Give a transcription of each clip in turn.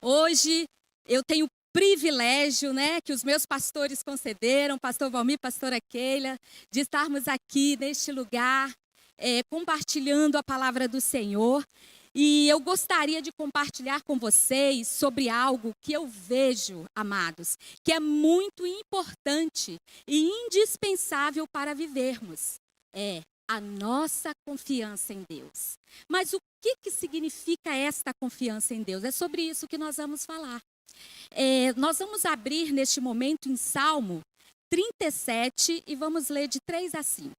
Hoje eu tenho o privilégio, que os meus pastores concederam, pastor Valmir, pastora Keila, de estarmos aqui neste lugar, compartilhando a palavra do Senhor. E eu gostaria de compartilhar com vocês sobre algo que eu vejo, amados, que é muito importante e indispensável para vivermos. É a nossa confiança em Deus. Mas o que significa esta confiança em Deus? É sobre isso que nós vamos falar. Nós vamos abrir neste momento em Salmo 37 e vamos ler de 3 a 5.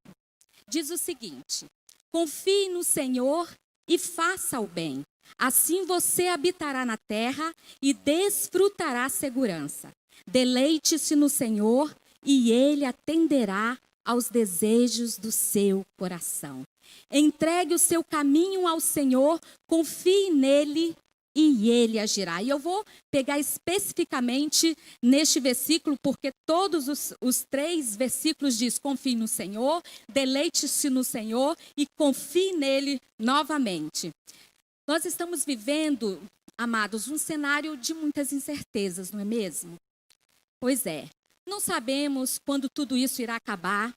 Diz o seguinte: confie no Senhor e faça o bem. Assim você habitará na terra e desfrutará segurança. Deleite-se no Senhor e Ele atenderá aos desejos do seu coração. Entregue o seu caminho ao Senhor, confie nele e Ele agirá. E eu vou pegar especificamente neste versículo, porque todos os 3 versículos diz: confie no Senhor, deleite-se no Senhor e confie nele novamente. Nós estamos vivendo, amados, um cenário de muitas incertezas, não é mesmo? Pois é. Não sabemos quando tudo isso irá acabar.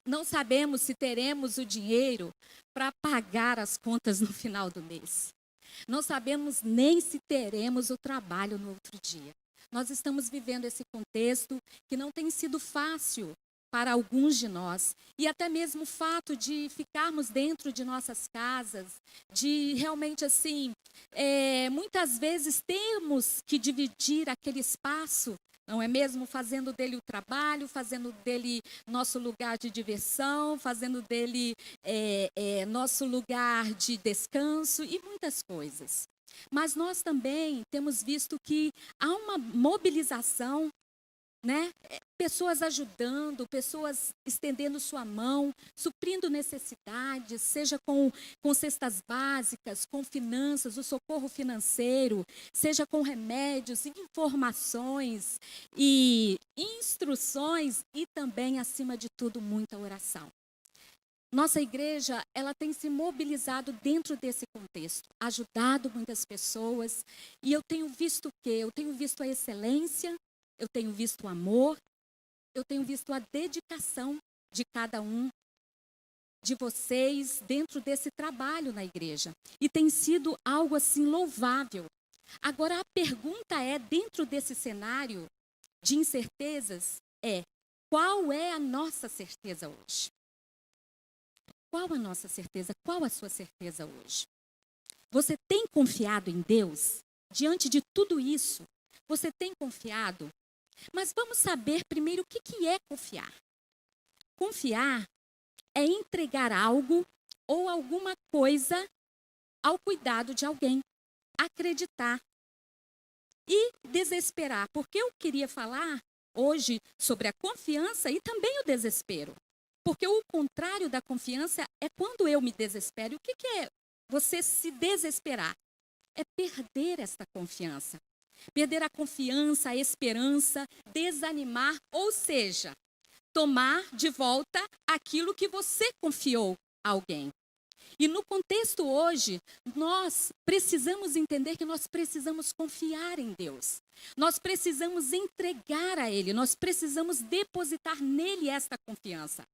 Não sabemos se teremos o dinheiro para pagar as contas no final do mês. Não sabemos nem se teremos o trabalho no outro dia. Nós estamos vivendo esse contexto que não tem sido fácil para alguns de nós. E até mesmo o fato de ficarmos dentro de nossas casas, de realmente assim, muitas vezes temos que dividir aquele espaço, não é mesmo? Fazendo dele o trabalho, fazendo dele nosso lugar de diversão, fazendo dele nosso lugar de descanso e muitas coisas. Mas nós também temos visto que há uma mobilização, pessoas ajudando, pessoas estendendo sua mão, suprindo necessidades, seja com cestas básicas, com finanças, o socorro financeiro, seja com remédios, informações e instruções e também, acima de tudo, muita oração. Nossa igreja, ela tem se mobilizado dentro desse contexto, ajudado muitas pessoas, e eu tenho visto o quê? Eu tenho visto a excelência, eu tenho visto o amor, eu tenho visto a dedicação de cada um de vocês dentro desse trabalho na igreja. E tem sido algo assim louvável. Agora a pergunta é, dentro desse cenário de incertezas, qual é a nossa certeza hoje? Qual a nossa certeza? Qual a sua certeza hoje? Você tem confiado em Deus? Diante de tudo isso, você tem confiado? Mas vamos saber primeiro o que é confiar. Confiar é entregar algo ou alguma coisa ao cuidado de alguém. Acreditar e desesperar. Porque eu queria falar hoje sobre a confiança e também o desespero. Porque o contrário da confiança é quando eu me desespero. O que é você se desesperar? É perder esta confiança. Perder a confiança, a esperança, desanimar, ou seja, tomar de volta aquilo que você confiou a alguém. E no contexto hoje, nós precisamos entender que nós precisamos confiar em Deus. Nós precisamos entregar a Ele, nós precisamos depositar nele esta confiança.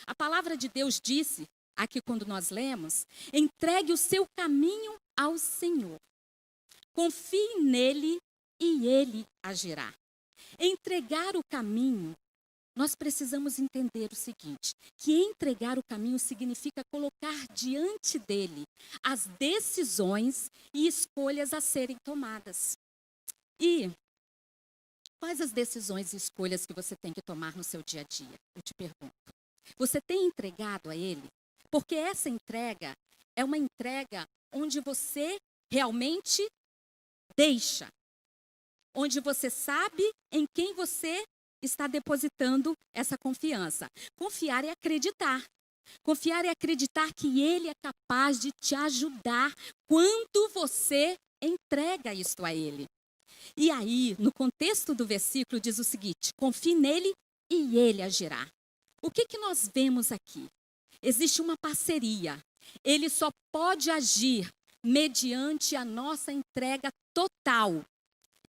A palavra de Deus disse, aqui quando nós lemos, entregue o seu caminho ao Senhor. Confie nele e Ele agirá. Entregar o caminho, nós precisamos entender o seguinte, que entregar o caminho significa colocar diante dele as decisões e escolhas a serem tomadas. E quais as decisões e escolhas que você tem que tomar no seu dia a dia? Eu te pergunto. Você tem entregado a ele? Porque essa entrega é uma entrega onde você realmente deixa. Onde você sabe em quem você está depositando essa confiança. Confiar é acreditar. Confiar é acreditar que Ele é capaz de te ajudar quando você entrega isto a Ele. E aí, no contexto do versículo, diz o seguinte: confie nele e Ele agirá. O que nós vemos aqui? Existe uma parceria. Ele só pode agir mediante a nossa entrega total.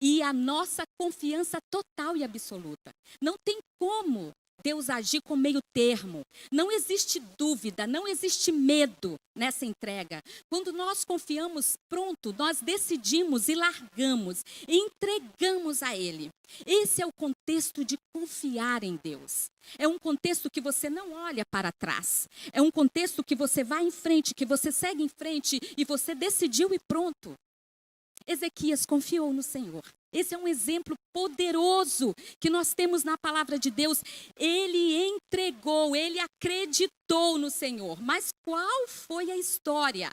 e a nossa confiança total e absoluta. Não tem como Deus agir com meio termo. Não existe dúvida, não existe medo nessa entrega. Quando nós confiamos, pronto, nós decidimos e largamos, e entregamos a Ele. Esse é o contexto de confiar em Deus. É um contexto que você não olha para trás. É um contexto que você vai em frente, que você segue em frente e você decidiu e pronto. Ezequias confiou no Senhor. Esse é um exemplo poderoso que nós temos na palavra de Deus. Ele entregou, ele acreditou no Senhor. Mas qual foi a história?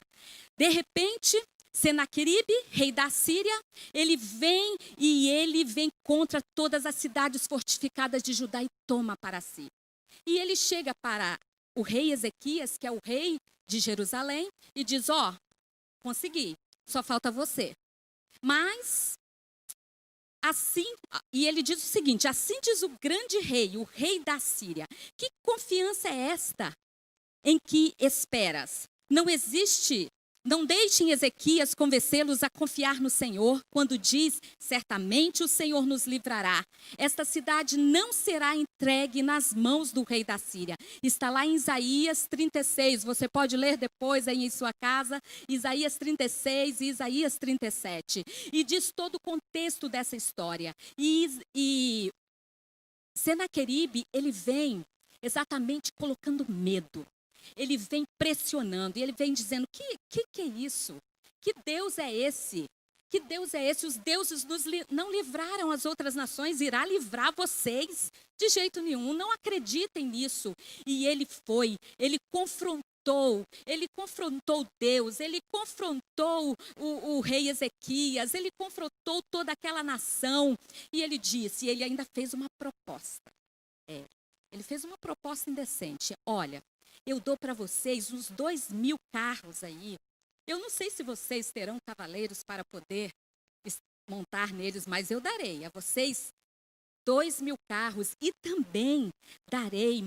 De repente, Senaqueribe, rei da Síria, ele vem contra todas as cidades fortificadas de Judá e toma para si. E ele chega para o rei Ezequias, que é o rei de Jerusalém, e diz: consegui, só falta você. Mas, assim, e ele diz o seguinte: assim diz o grande rei, o rei da Síria, que confiança é esta em que esperas? Não deixem Ezequias convencê-los a confiar no Senhor, quando diz: certamente o Senhor nos livrará. Esta cidade não será entregue nas mãos do rei da Síria. Está lá em Isaías 36, você pode ler depois aí em sua casa, Isaías 36 e Isaías 37. E diz todo o contexto dessa história. E Senaqueribe, ele vem exatamente colocando medo. Ele vem pressionando, e ele vem dizendo: que é isso? Que Deus é esse? Que Deus é esse? Os deuses não livraram as outras nações, irá livrar vocês? De jeito nenhum, não acreditem nisso. E ele confrontou Deus, ele confrontou o rei Ezequias, ele confrontou toda aquela nação. E ele disse, ele ainda fez uma proposta. Ele fez uma proposta indecente. Olha, eu dou para vocês uns 2.000 carros aí. Eu não sei se vocês terão cavaleiros para poder montar neles, mas eu darei a vocês 2.000 carros. E também darei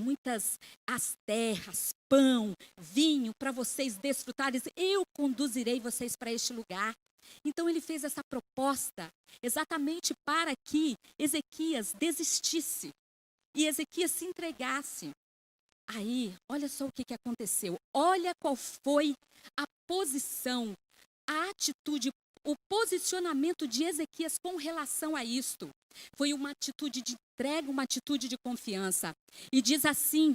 as terras, pão, vinho para vocês desfrutarem. Eu conduzirei vocês para este lugar. Então ele fez essa proposta exatamente para que Ezequias desistisse e Ezequias se entregasse. Aí, olha só o que aconteceu. Olha qual foi a posição, a atitude, o posicionamento de Ezequias com relação a isto. Foi uma atitude de entrega, uma atitude de confiança. E diz assim,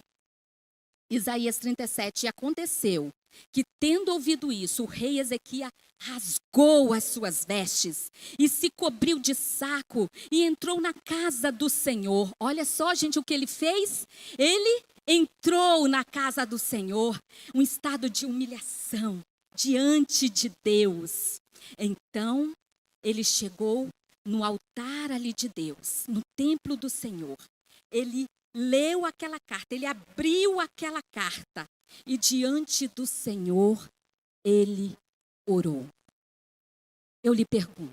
Isaías 37, e aconteceu que, tendo ouvido isso, o rei Ezequias rasgou as suas vestes e se cobriu de saco e entrou na casa do Senhor. Olha só, gente, o que ele fez? Ele entrou na casa do Senhor, um estado de humilhação diante de Deus. Então, ele chegou no altar ali de Deus, no templo do Senhor. Ele leu aquela carta, ele abriu aquela carta e diante do Senhor ele orou. Eu lhe pergunto,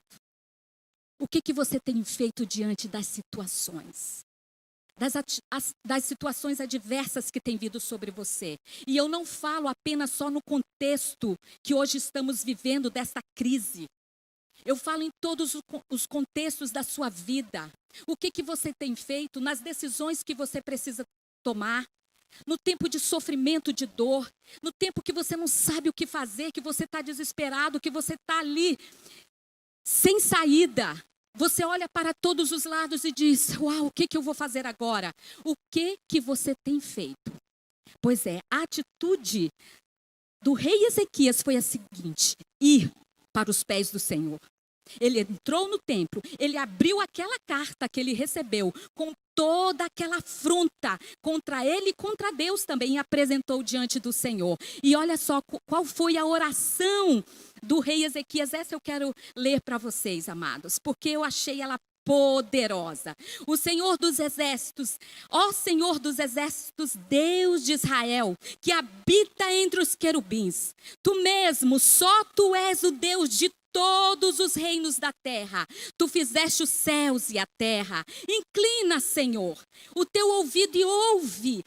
o que você tem feito diante das situações? Das situações adversas que têm vindo sobre você. E eu não falo apenas só no contexto que hoje estamos vivendo desta crise. Eu falo em todos os contextos da sua vida. O que você tem feito nas decisões que você precisa tomar, no tempo de sofrimento, de dor, no tempo que você não sabe o que fazer, que você está desesperado, que você está ali sem saída. Você olha para todos os lados e diz: uau, o que eu vou fazer agora? O que você tem feito? Pois é, a atitude do rei Ezequias foi a seguinte: ir para os pés do Senhor. Ele entrou no templo, ele abriu aquela carta que ele recebeu com toda aquela afronta contra ele e contra Deus também, e apresentou diante do Senhor. E olha só qual foi a oração do rei Ezequias. Essa eu quero ler para vocês, amados, porque eu achei ela poderosa. O Senhor dos exércitos, ó Senhor dos exércitos, Deus de Israel, que habita entre os querubins, tu mesmo, só tu és o Deus de todos os reinos da terra. Tu fizeste os céus e a terra. Inclina, Senhor, o teu ouvido e ouve.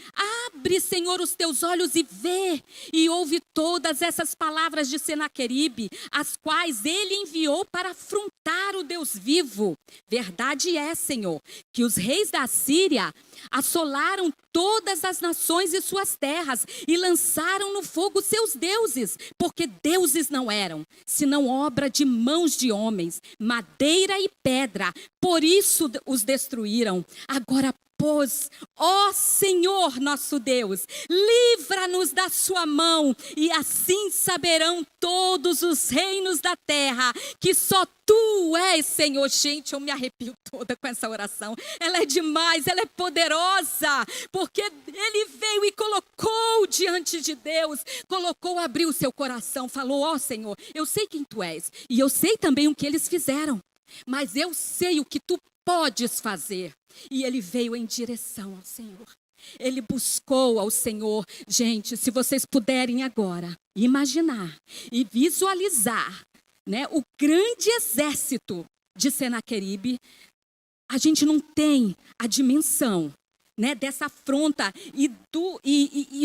Abre, Senhor, os teus olhos e vê. E ouve todas essas palavras de Senaqueribe, as quais ele enviou para afrontar o Deus vivo. Verdade é, Senhor, que os reis da Síria assolaram todas as nações e suas terras e lançaram no fogo seus deuses, porque deuses não eram, senão obra de mãos de homens, madeira e pedra. Por isso os destruíram. Agora, pois, ó Senhor nosso Deus, livra-nos da sua mão, e assim saberão todos os reinos da terra que só tu és, Senhor. Gente, eu me arrepio toda com essa oração. Ela é demais, ela é poderosa, porque ele veio e colocou diante de Deus, abriu o seu coração, falou: ó Senhor, eu sei quem tu és, e eu sei também o que eles fizeram, mas eu sei o que tu podes fazer. E ele veio em direção ao Senhor. Ele buscou ao Senhor. Gente, se vocês puderem agora imaginar e visualizar, né, o grande exército de Senaqueribe, a gente não tem a dimensão, né, dessa afronta e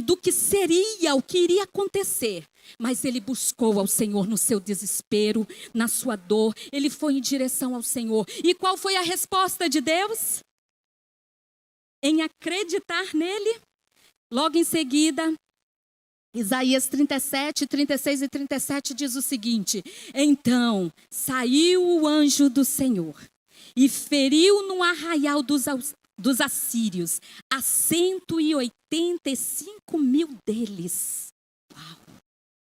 do que seria, o que iria acontecer. Mas ele buscou ao Senhor no seu desespero, na sua dor. Ele foi em direção ao Senhor. E qual foi a resposta de Deus? Em acreditar nele. Logo em seguida, Isaías 37, 36 e 37 diz o seguinte: então saiu o anjo do Senhor e feriu no arraial dos assírios a 185 mil deles. Uau!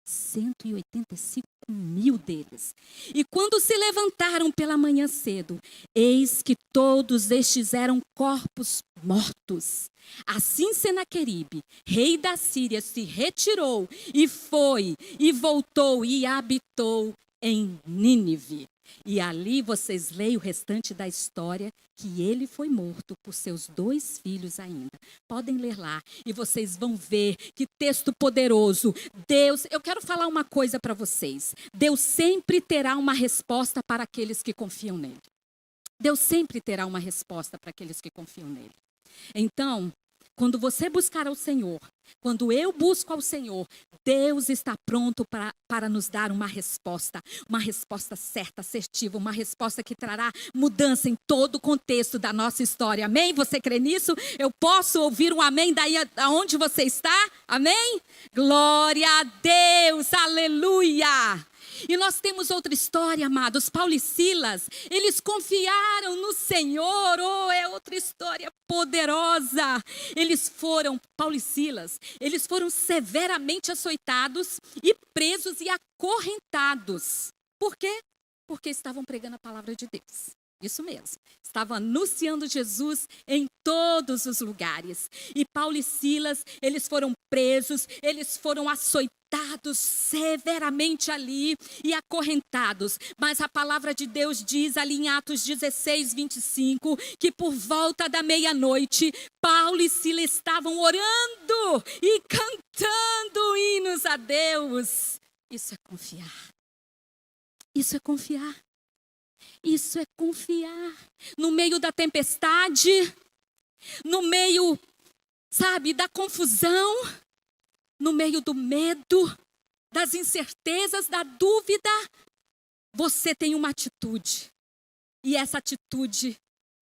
185 mil deles. E quando se levantaram pela manhã cedo, eis que todos estes eram corpos mortos. Assim Senaqueribe, rei da Síria, se retirou e foi e voltou e habitou em Nínive. E ali vocês leem o restante da história, que ele foi morto por seus 2 filhos ainda. Podem ler lá e vocês vão ver que texto poderoso. Deus, eu quero falar uma coisa para vocês. Deus sempre terá uma resposta para aqueles que confiam nele. Deus sempre terá uma resposta para aqueles que confiam nele. Então, quando você buscar ao Senhor, quando eu busco ao Senhor, Deus está pronto para nos dar uma resposta certa, assertiva, uma resposta que trará mudança em todo o contexto da nossa história. Amém? Você crê nisso? Eu posso ouvir um amém daí aonde você está? Amém? Glória a Deus, aleluia! E nós temos outra história, amados. Paulo e Silas, eles confiaram no Senhor. Oh, é outra história poderosa. Paulo e Silas, eles foram severamente açoitados e presos e acorrentados. Por quê? Porque estavam pregando a palavra de Deus. Isso mesmo. Estavam anunciando Jesus em todos os lugares. E Paulo e Silas, eles foram presos, eles foram açoitados severamente ali e acorrentados. Mas a palavra de Deus diz ali em Atos 16, 25, que por volta da meia-noite, Paulo e Silas estavam orando e cantando hinos a Deus. Isso é confiar. Isso é confiar. Isso é confiar. No meio da tempestade, no meio, da confusão, no meio do medo, das incertezas, da dúvida, você tem uma atitude. E essa atitude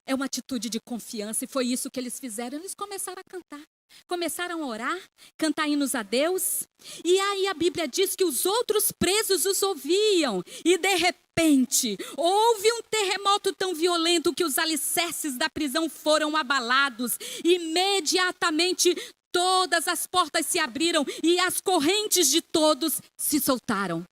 é uma atitude de confiança. E foi isso que eles fizeram. Eles começaram a cantar. Começaram a orar, cantar hinos a Deus. E aí a Bíblia diz que os outros presos os ouviam. E de repente, houve um terremoto tão violento que os alicerces da prisão foram abalados. Imediatamente, todas as portas se abriram e as correntes de todos se soltaram.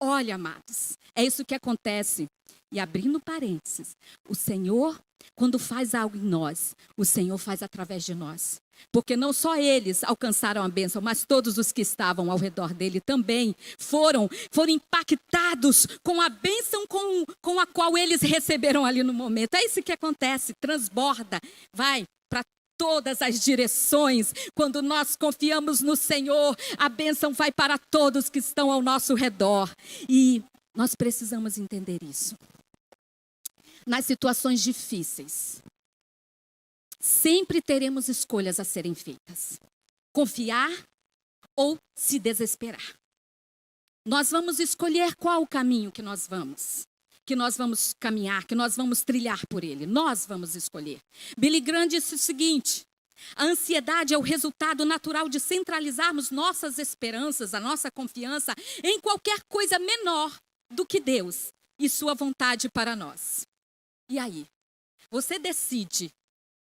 Olha, amados, é isso que acontece. E abrindo parênteses, o Senhor, quando faz algo em nós, o Senhor faz através de nós. Porque não só eles alcançaram a bênção, mas todos os que estavam ao redor dele também foram impactados com a bênção com a qual eles receberam ali no momento. É isso que acontece, transborda, vai para todas as direções. Quando nós confiamos no Senhor, a bênção vai para todos que estão ao nosso redor. E Nós precisamos entender isso. Nas situações difíceis, sempre teremos escolhas a serem feitas. Confiar ou se desesperar. Nós vamos escolher qual o caminho que nós vamos caminhar, que nós vamos trilhar por ele. Nós vamos escolher. Billy Graham disse o seguinte: a ansiedade é o resultado natural de centralizarmos nossas esperanças, a nossa confiança em qualquer coisa menor do que Deus e sua vontade para nós. E aí? Você decide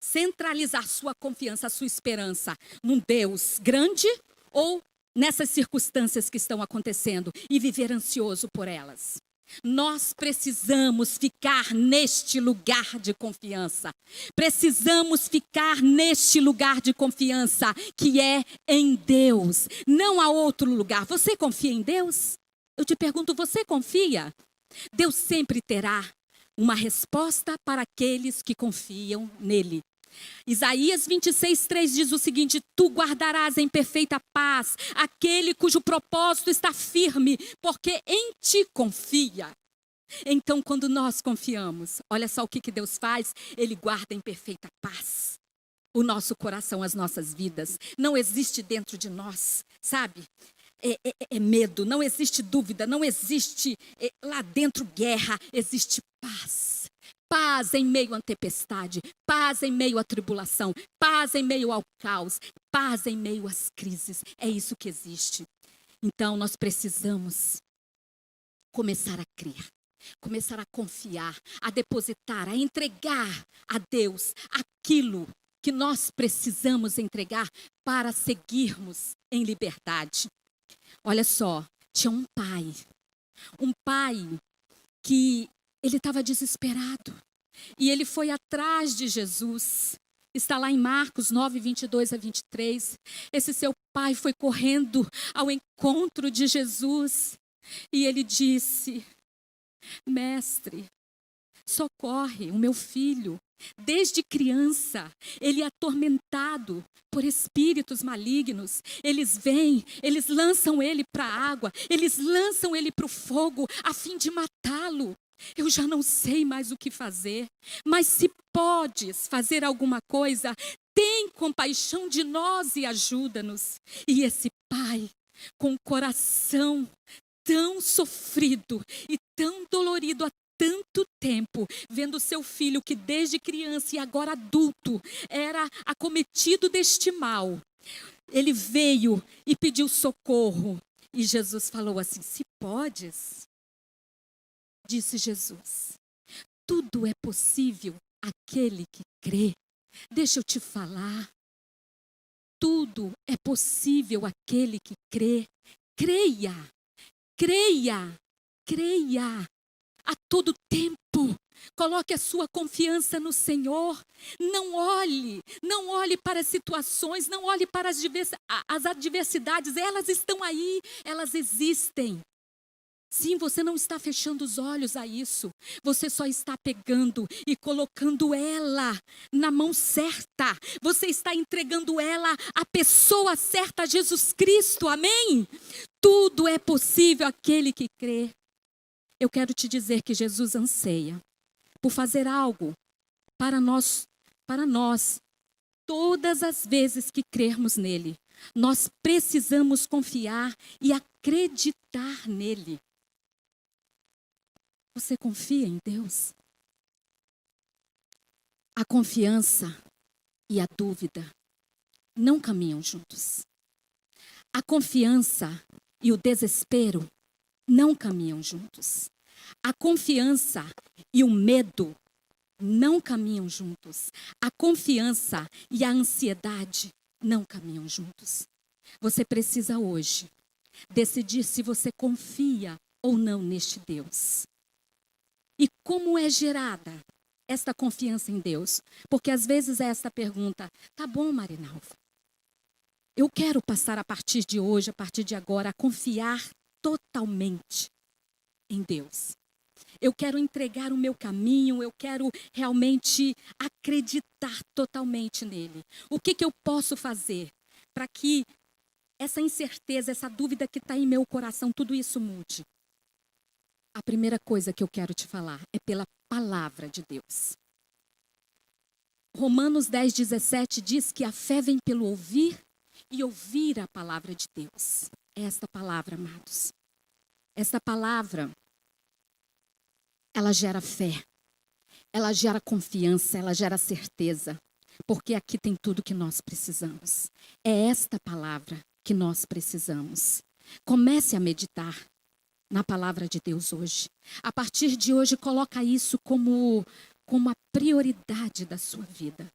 centralizar sua confiança, sua esperança num Deus grande ou nessas circunstâncias que estão acontecendo e viver ansioso por elas? Nós precisamos ficar neste lugar de confiança. Precisamos ficar neste lugar de confiança que é em Deus. Não há outro lugar. Você confia em Deus? Eu te pergunto, você confia? Deus sempre terá uma resposta para aqueles que confiam nele. Isaías 26:3 diz o seguinte: tu guardarás em perfeita paz aquele cujo propósito está firme, porque em ti confia. Então, quando nós confiamos, olha só o que Deus faz, ele guarda em perfeita paz o nosso coração, as nossas vidas. Não existe dentro de nós, sabe? Medo, não existe dúvida, não existe lá dentro guerra, existe paz. Paz em meio à tempestade, paz em meio à tribulação, paz em meio ao caos, paz em meio às crises. É isso que existe. Então, nós precisamos começar a crer, começar a confiar, a depositar, a entregar a Deus aquilo que nós precisamos entregar para seguirmos em liberdade. Olha só, tinha um pai que ele estava desesperado e ele foi atrás de Jesus. Está lá em Marcos 9:22-23. Esse seu pai foi correndo ao encontro de Jesus e ele disse: mestre, socorre o meu filho. Desde criança, ele é atormentado por espíritos malignos. Eles vêm, eles lançam ele para a água, eles lançam ele para o fogo a fim de matá-lo. Eu já não sei mais o que fazer, mas se podes fazer alguma coisa, tem compaixão de nós e ajuda-nos. E esse pai, com o coração tão sofrido e tão dolorido há tanto tempo, vendo seu filho que desde criança e agora adulto era acometido deste mal, ele veio e pediu socorro. E Jesus falou assim: se podes, disse Jesus, tudo é possível àquele que crê. Deixa eu te falar, tudo é possível àquele que crê. Creia, creia, creia. A todo tempo, coloque a sua confiança no Senhor. Não olhe para as situações, não olhe para as adversidades. Elas estão aí, elas existem. Sim, você não está fechando os olhos a isso. Você só está pegando e colocando ela na mão certa. Você está entregando ela à pessoa certa, a Jesus Cristo. Amém? Tudo é possível àquele que crê. Eu quero te dizer que Jesus anseia por fazer algo para nós, todas as vezes que crermos nele. Nós precisamos confiar e acreditar nele. Você confia em Deus? A confiança e a dúvida não caminham juntos. A confiança e o desespero não caminham juntos. A confiança e o medo não caminham juntos. A confiança e a ansiedade não caminham juntos. Você precisa hoje decidir se você confia ou não neste Deus. E como é gerada esta confiança em Deus? Porque às vezes é esta pergunta: tá bom, Marinalva, eu quero passar a partir de hoje, a partir de agora, a confiar totalmente em Deus. Eu quero entregar o meu caminho, eu quero realmente acreditar totalmente nele. O que eu posso fazer para que essa incerteza, essa dúvida que está em meu coração, tudo isso mude? A primeira coisa que eu quero te falar é pela palavra de Deus. Romanos 10:17 diz que a fé vem pelo ouvir e ouvir a palavra de Deus. É esta palavra, amados. Esta palavra, ela gera fé, ela gera confiança, ela gera certeza, porque aqui tem tudo que nós precisamos. É esta palavra que nós precisamos. Comece a meditar na palavra de Deus hoje. A partir de hoje, coloca isso como a prioridade da sua vida.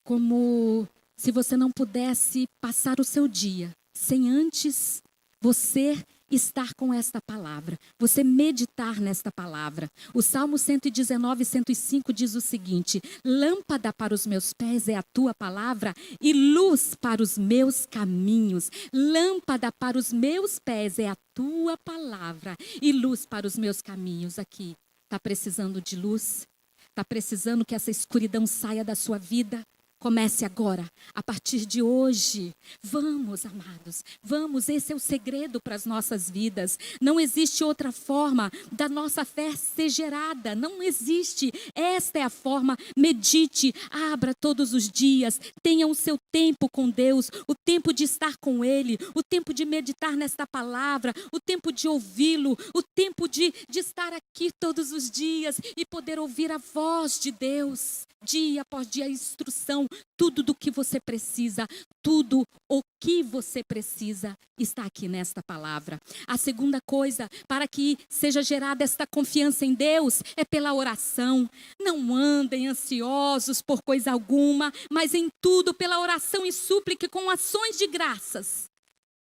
Como se você não pudesse passar o seu dia sem antes você estar com esta palavra, você meditar nesta palavra. O Salmo 119, 105 diz o seguinte: lâmpada para os meus pés é a tua palavra e luz para os meus caminhos. Lâmpada para os meus pés é a tua palavra e luz para os meus caminhos. Aqui, está precisando de luz? Está precisando que essa escuridão saia da sua vida? Comece agora, a partir de hoje. Vamos, amados, vamos, esse é o segredo para as nossas vidas. Não existe outra forma da nossa fé ser gerada, não existe. Esta é a forma. Medite, abra todos os dias, tenha o seu tempo com Deus, o tempo de estar com Ele, o tempo de meditar nesta palavra, o tempo de ouvi-lo, o tempo de estar aqui todos os dias e poder ouvir a voz de Deus, dia após dia, a instrução. Tudo do que você precisa, tudo o que você precisa está aqui nesta palavra. A segunda coisa, para que seja gerada esta confiança em Deus, é pela oração. Não andem ansiosos por coisa alguma, mas em tudo pela oração e súplica com ações de graças.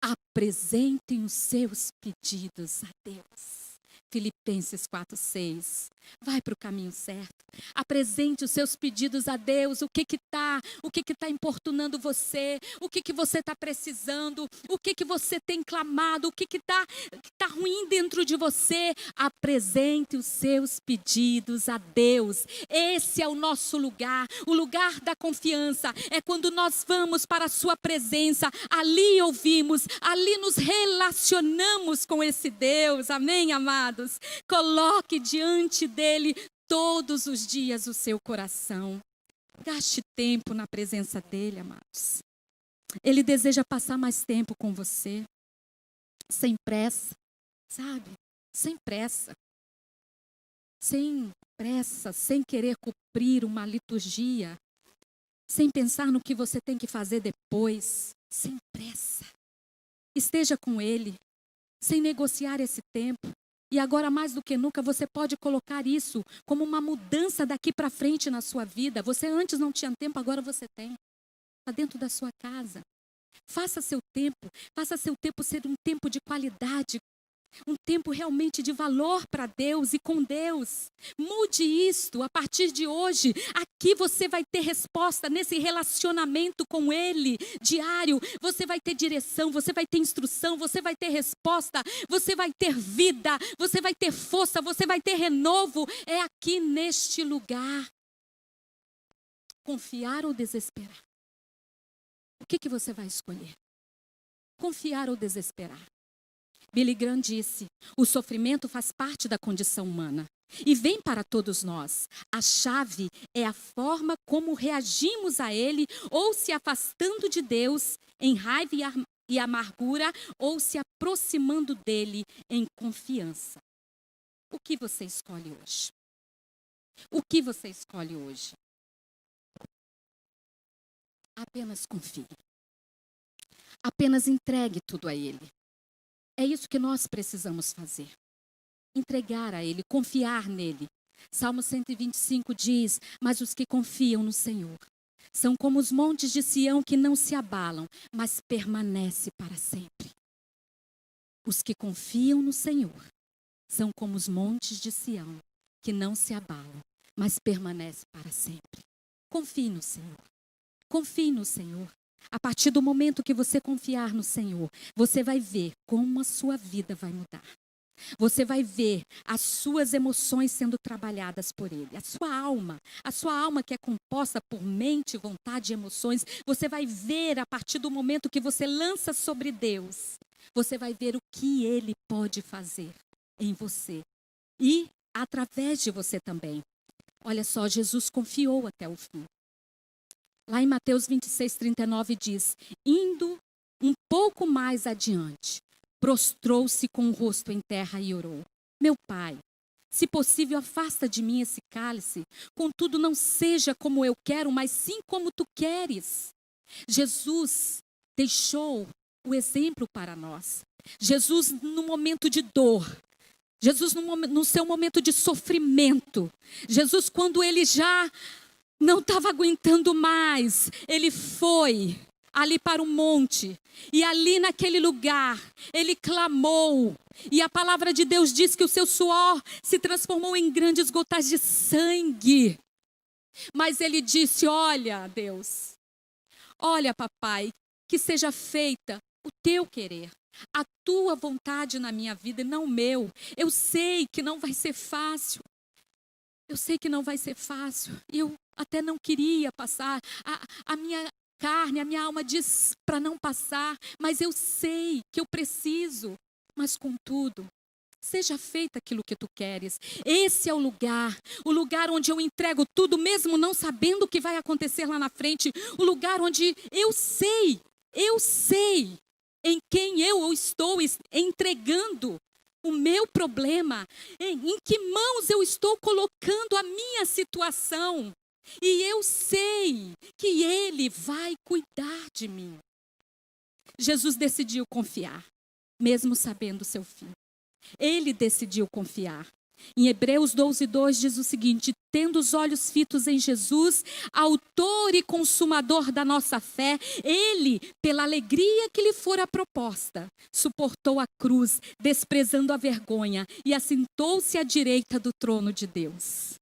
Apresentem os seus pedidos a Deus. Filipenses 4:6. Vai para o caminho certo. Apresente os seus pedidos a Deus. O que está importunando você? O que você está precisando? O que você tem clamado? O que está ruim dentro de você? Apresente os seus pedidos a Deus. Esse é o nosso lugar. O lugar da confiança é quando nós vamos para a sua presença. Ali ouvimos, ali nos relacionamos com esse Deus. Amém, amados? Coloque diante dele todos os dias o seu coração. Gaste tempo na presença dele, amados. Ele deseja passar mais tempo com você. Sem pressa, sabe? Sem pressa. Sem pressa, sem querer cumprir uma liturgia. Sem pensar no que você tem que fazer depois. Sem pressa. Esteja com ele. Sem negociar esse tempo. E agora, mais do que nunca, você pode colocar isso como uma mudança daqui para frente na sua vida. Você antes não tinha tempo, agora você tem. Está dentro da sua casa. Faça seu tempo ser um tempo de qualidade. Um tempo realmente de valor para Deus e com Deus. Mude isto a partir de hoje. Aqui você vai ter resposta nesse relacionamento com Ele diário. Você vai ter direção, você vai ter instrução, você vai ter resposta, você vai ter vida, você vai ter força, você vai ter renovo. É aqui neste lugar. Confiar ou desesperar? O que você vai escolher? Confiar ou desesperar? Billy Graham disse: o sofrimento faz parte da condição humana e vem para todos nós. A chave é a forma como reagimos a ele, ou se afastando de Deus em raiva e amargura, ou se aproximando dele em confiança. O que você escolhe hoje? O que você escolhe hoje? Apenas confie. Apenas entregue tudo a ele. É isso que nós precisamos fazer. Entregar a Ele, confiar nele. Salmo 125 diz: mas os que confiam no Senhor são como os montes de Sião que não se abalam, mas permanecem para sempre. Os que confiam no Senhor são como os montes de Sião que não se abalam, mas permanecem para sempre. Confie no Senhor. Confie no Senhor. A partir do momento que você confiar no Senhor, você vai ver como a sua vida vai mudar. Você vai ver as suas emoções sendo trabalhadas por Ele. A sua alma que é composta por mente, vontade e emoções, você vai ver a partir do momento que você lança sobre Deus, você vai ver o que Ele pode fazer em você e através de você também. Olha só, Jesus confiou até o fim. Lá em Mateus 26:39 diz: indo um pouco mais adiante, prostrou-se com o rosto em terra e orou: meu Pai, se possível, afasta de mim esse cálice, contudo não seja como eu quero, mas sim como tu queres. Jesus deixou o exemplo para nós. Jesus, no momento de dor, Jesus, no seu momento de sofrimento, Jesus, quando ele já não estava aguentando mais, ele foi ali para o monte, e ali naquele lugar, ele clamou, e a palavra de Deus diz que o seu suor se transformou em grandes gotas de sangue. Mas ele disse: olha, Deus, olha, papai, que seja feita o teu querer, a tua vontade na minha vida e não o meu. Eu sei que não vai ser fácil. Eu sei que não vai ser fácil. Eu até não queria passar. A minha carne, a minha alma diz para não passar. Mas eu sei que eu preciso. Mas contudo, seja feito aquilo que tu queres. Esse é o lugar onde eu entrego tudo, mesmo não sabendo o que vai acontecer lá na frente. O lugar onde eu sei em quem eu estou entregando o meu problema, em que mãos eu estou colocando a minha situação. E eu sei que Ele vai cuidar de mim. Jesus decidiu confiar, mesmo sabendo o seu fim. Ele decidiu confiar. Em Hebreus 12:2 diz o seguinte: tendo os olhos fitos em Jesus, autor e consumador da nossa fé, ele, pela alegria que lhe fora proposta, suportou a cruz, desprezando a vergonha, e assentou-se à direita do trono de Deus.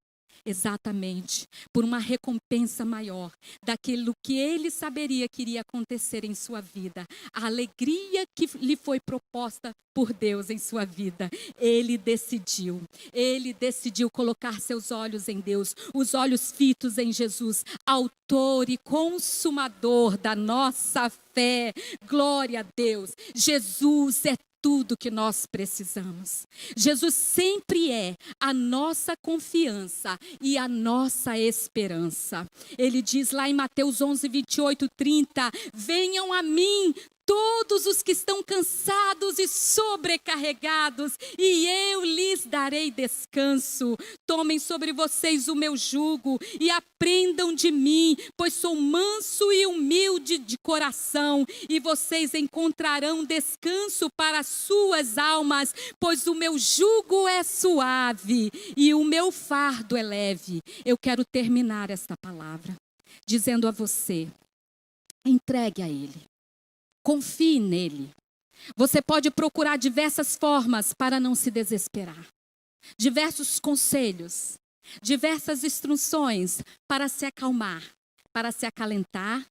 Exatamente, por uma recompensa maior daquilo que ele saberia que iria acontecer em sua vida. A alegria que lhe foi proposta por Deus em sua vida. Ele decidiu colocar seus olhos em Deus, os olhos fitos em Jesus, autor e consumador da nossa fé. Glória a Deus. Jesus é tudo que nós precisamos. Jesus sempre é a nossa confiança e a nossa esperança. Ele diz lá em Mateus 11:28-30: venham a mim todos os que estão cansados e sobrecarregados, e eu lhes darei descanso. Tomem sobre vocês o meu jugo e aprendam de mim, pois sou manso e humilde de coração, e vocês encontrarão descanso para as suas almas, pois o meu jugo é suave e o meu fardo é leve. Eu quero terminar esta palavra dizendo a você: entregue a Ele. Confie nele. Você pode procurar diversas formas para não se desesperar. Diversos conselhos, diversas instruções para se acalmar, para se acalentar.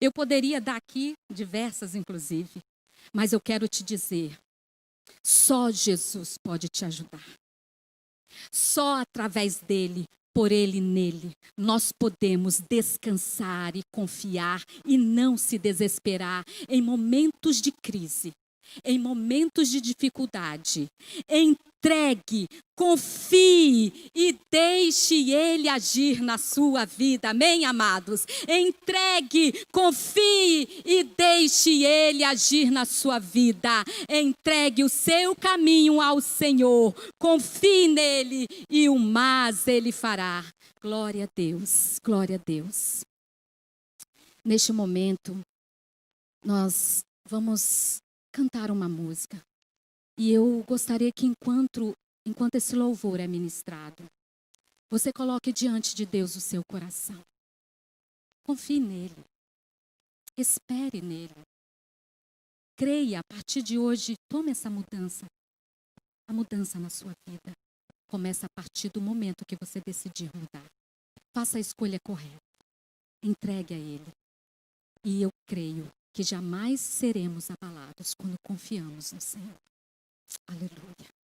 Eu poderia dar aqui diversas, inclusive. Mas eu quero te dizer, só Jesus pode te ajudar. Só através dele, por ele nele, nós podemos descansar e confiar e não se desesperar em momentos de crise, em momentos de dificuldade. Entregue, confie e deixe ele agir na sua vida. Amém, amados? Entregue, confie e deixe ele agir na sua vida. Entregue o seu caminho ao Senhor. Confie nele e o mais ele fará. Glória a Deus, glória a Deus. Neste momento, nós vamos cantar uma música. E eu gostaria que enquanto esse louvor é ministrado, você coloque diante de Deus o seu coração. Confie nele. Espere nele. Creia, a partir de hoje, tome essa mudança. A mudança na sua vida começa a partir do momento que você decidir mudar. Faça a escolha correta. Entregue a ele. E eu creio que jamais seremos abalados quando confiamos no Senhor. Aleluia.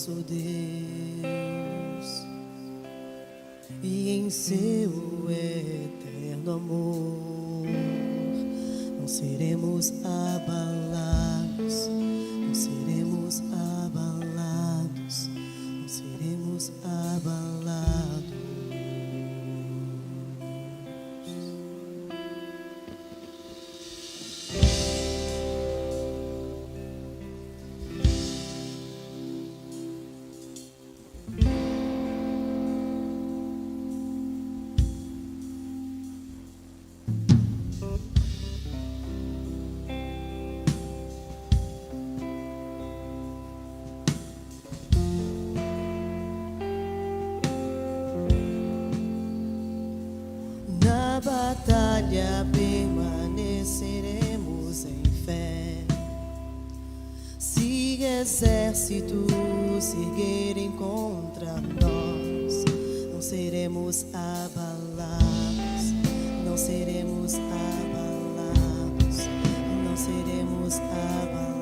nosso Deus, e em seu eterno amor não seremos abalados, não seremos abalados, não seremos abalados. Na batalha permaneceremos em fé. Se exércitos se erguerem contra nós, não seremos abalados, não seremos abalados, não seremos abalados.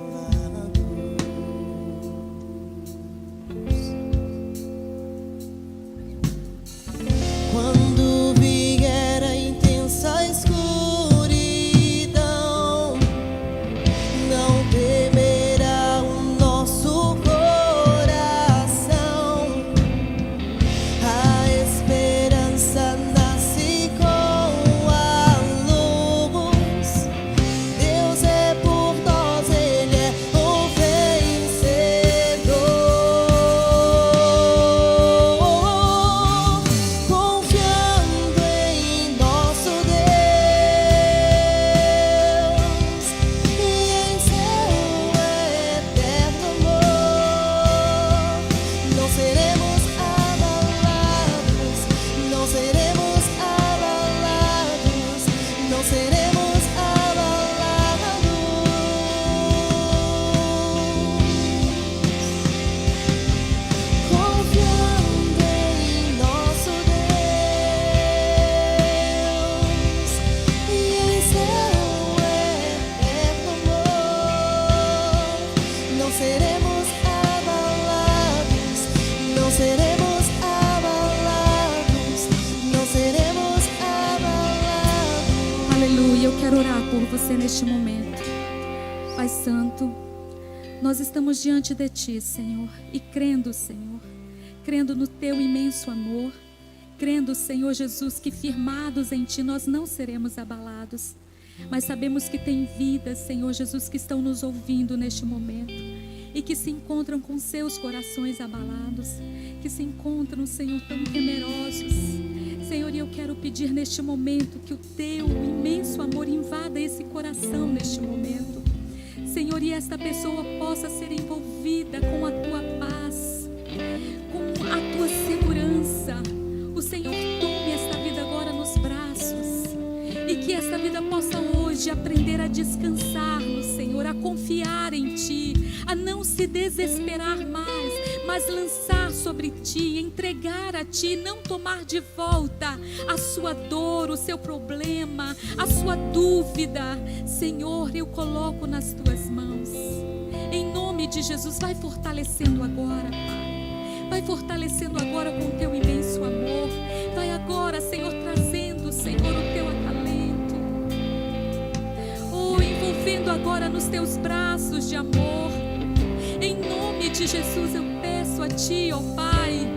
Quando vier a intensa escuridão, não temerá o nosso coração. A esperança nasce com a luz. Deus é por nós, Ele é o vencedor. Confiando em nosso Deus e em seu eterno amor, não seremos abalados, não seremos abalados, não seremos abalados. Confiando em nosso Deus e em seu eterno amor, não seremos abalados, não seremos abalados, não seremos abalados. Aleluia, eu quero orar por você neste momento. Pai Santo, nós estamos diante de Ti, Senhor, e crendo, Senhor, crendo no Teu imenso amor, crendo, Senhor Jesus, que firmados em Ti nós não seremos abalados, mas sabemos que tem vidas, Senhor Jesus, que estão nos ouvindo neste momento e que se encontram com seus corações abalados, que se encontram, Senhor, tão temerosos. Senhor, e eu quero pedir neste momento que o Teu imenso amor invada esse coração neste momento, Senhor, e esta pessoa possa ser envolvida com a Tua paz, com a Tua segurança. O Senhor tome esta vida agora nos braços e que esta vida possa hoje aprender a descansar no Senhor, a confiar em Ti, a não se desesperar mais, mas lançar sobre Ti, entregar a Ti, não tomar de volta a sua dor, o seu problema, a sua dúvida. Senhor, eu coloco nas Tuas mãos. Em nome de Jesus, vai fortalecendo agora, Pai. Vai fortalecendo agora com o Teu imenso amor. Vai agora, Senhor, trazendo, Senhor, o Teu acalento. Oh, envolvendo agora nos Teus braços de amor. Em nome de Jesus, eu peço a Ti, ó Pai,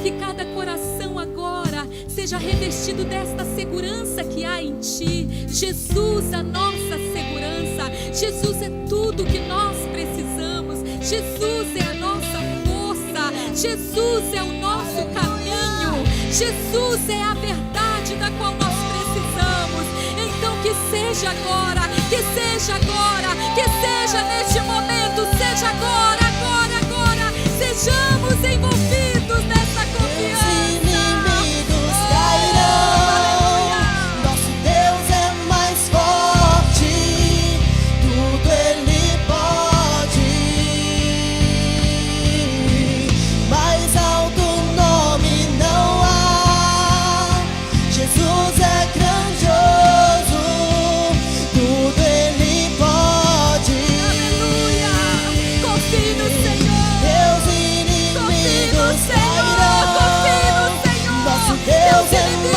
que cada coração agora seja revestido desta segurança que há em Ti. Jesus, a nossa segurança. Jesus é tudo que nós precisamos. Jesus é a nossa força. Jesus é o nosso caminho. Jesus é a verdade da qual nós precisamos. Então que seja agora, que seja agora, que seja neste momento, seja agora, agora, agora. Sejamos envolvidos nessa confiança. Inimigos cairão, nosso Deus é mais forte, tudo Ele pode. Mais alto nome não há, Jesus é grandioso, tudo Ele pode. Aleluia! Confie no Senhor. Meus inimigos Deus é